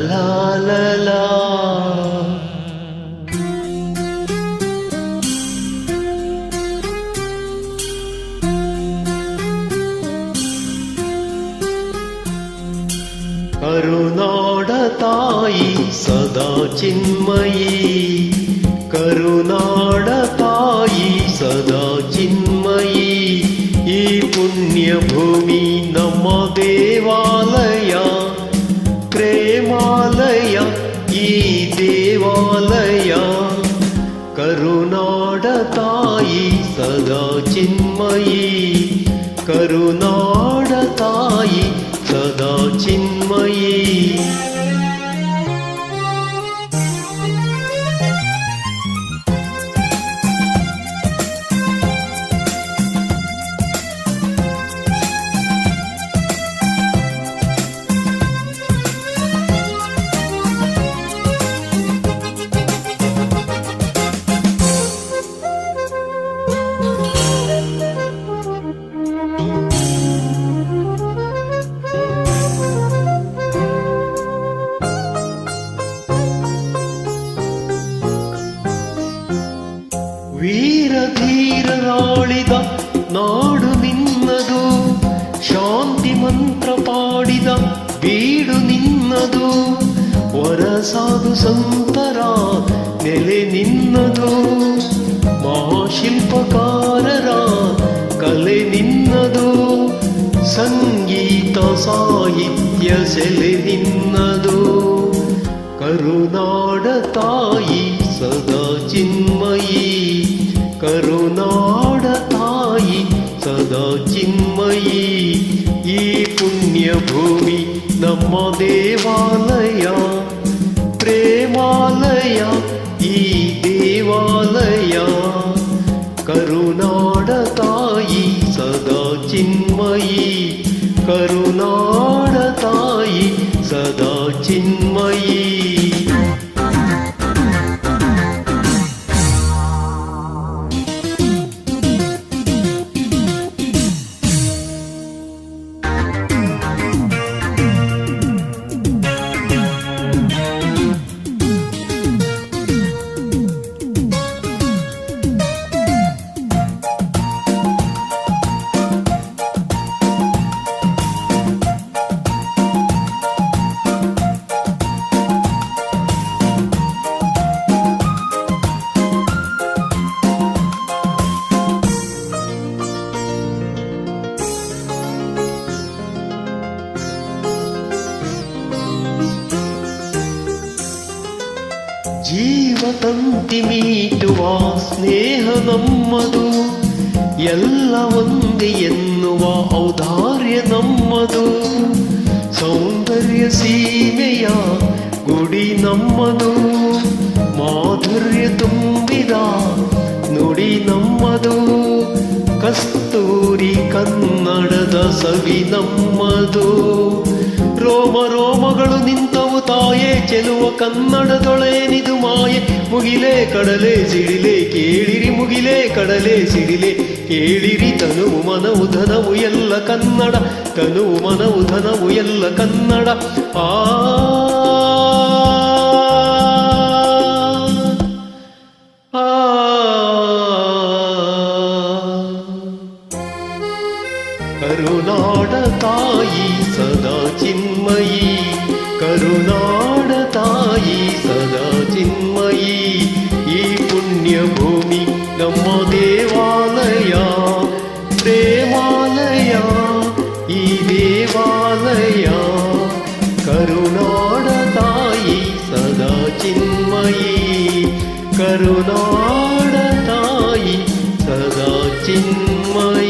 ಲಾ ಲಾ ಲಾ. ಕರುನಾಡ ತಾಯಿ ಸದಾ ಚಿನ್ಮಯಿ, ಕರುನಾಡ ತಾಯಿ ಸದಾ ಚಿನ್ಮಯಿ. ಈ ಪುಣ್ಯ ಭೂಮಿ ನಮ್ಮ ದೇವಾಲಯ, ಪ್ರೇಮಾಲಯ ಈ ದೇವಾಲಯ. ಕರುನಾಡ ತಾಯಿ ಸದಾ ಚಿನ್ಮಯಿ, ಕರುನಾಡ ತಾಯಿ ಸದಾ ಚಿನ್ಮಯಿ. ವೀರ ಧೀರರಾಳಿದ ನಾಡು ನಿನ್ನದು, ಶಾಂತಿ ಮಂತ್ರ ಪಾಡಿದ ಬೀಡು ನಿನ್ನದು. ವರ ಸಾಧು ಸಂತರ ನೆಲೆ ನಿನ್ನದು, ಮಹಾಶಿಲ್ಪಕಾರರ ಕಲೆ ನಿನ್ನದು. ಸಂಗೀತ ಸಾಹಿತ್ಯ ಸೆಲೆ ನಿನ್ನದು. ಕರುನಾಡ ತಾಯಿ ಸದಾ ಚಿನ್ಮಯಿ, ಕರುನಾಡ ತಾಯಿ ಸದಾ ಚಿನ್ಮಯಿ. ಈ ಪುಣ್ಯ ಭೂಮಿ ನಮ್ಮ ದೇವಾಲಯ, ಪ್ರೇಮಾಲಯ ಈ ದೇವಾಲಯ. ಕರುನಾಡ ತಾಯಿ ಸದಾ ಚಿನ್ಮಯಿ, ಕರುನಾಡ ತಾಯಿ ಸದಾ ಚಿನ್ಮಯಿ. ಜೀವತಂತಿ ಮೀಟುವ ಸ್ನೇಹ ನಮ್ಮದು, ಎಲ್ಲ ಒಂದೇ ಎನ್ನುವ ಔದಾರ್ಯ ನಮ್ಮದು. ಸೌಂದರ್ಯ ಸೀಮೆಯ ಗುಡಿ ನಮ್ಮದು, ಮಾಧುರ್ಯ ತುಂಬಿದ ನುಡಿ ನಮ್ಮದು. ಕಸ್ತೂರಿ ಕನ್ನಡದ ಸವಿ ನಮ್ಮದು. ರೋಮ ರೋಮಗಳು ನಿಂತವು ತಾಯೇ ಚೆಲುವ ಕನ್ನಡದೊಳೇನಿದು ಮಾಯೆ. ಮುಗಿಲೇ ಕಡಲೆ ಸಿಡಿಲೆ ಕೇಳಿರಿ, ಮುಗಿಲೇ ಕಡಲೆ ಸಿಡಿಲೆ ಕೇಳಿರಿ. ತನುವು ಮನವು ಧನವು ಎಲ್ಲ ಕನ್ನಡ, ತನುವು ಮನವು ಧನವು ಎಲ್ಲ ಕನ್ನಡ. ಆ ಕರುನಾಡ ತಾಯಿ ಸದಾ ಚಿನ್ಮಯಿ, ಕರುನಾಡ ತಾಯಿ ಸದಾ ಚಿನ್ಮಯಿ. ಈ ಪುಣ್ಯ ಭೂಮಿ ನಮ್ಮ ದೇವಾಲಯ, ಪ್ರೇಮಾಲಯ ಈ ದೇವಾಲಯ. ಕರುನಾಡ ತಾಯಿ ಸದಾ ಚಿನ್ಮಯಿ, ಕರುನಾಡ ತಾಯಿ ಸದಾ ಚಿನ್ಮಯಿ.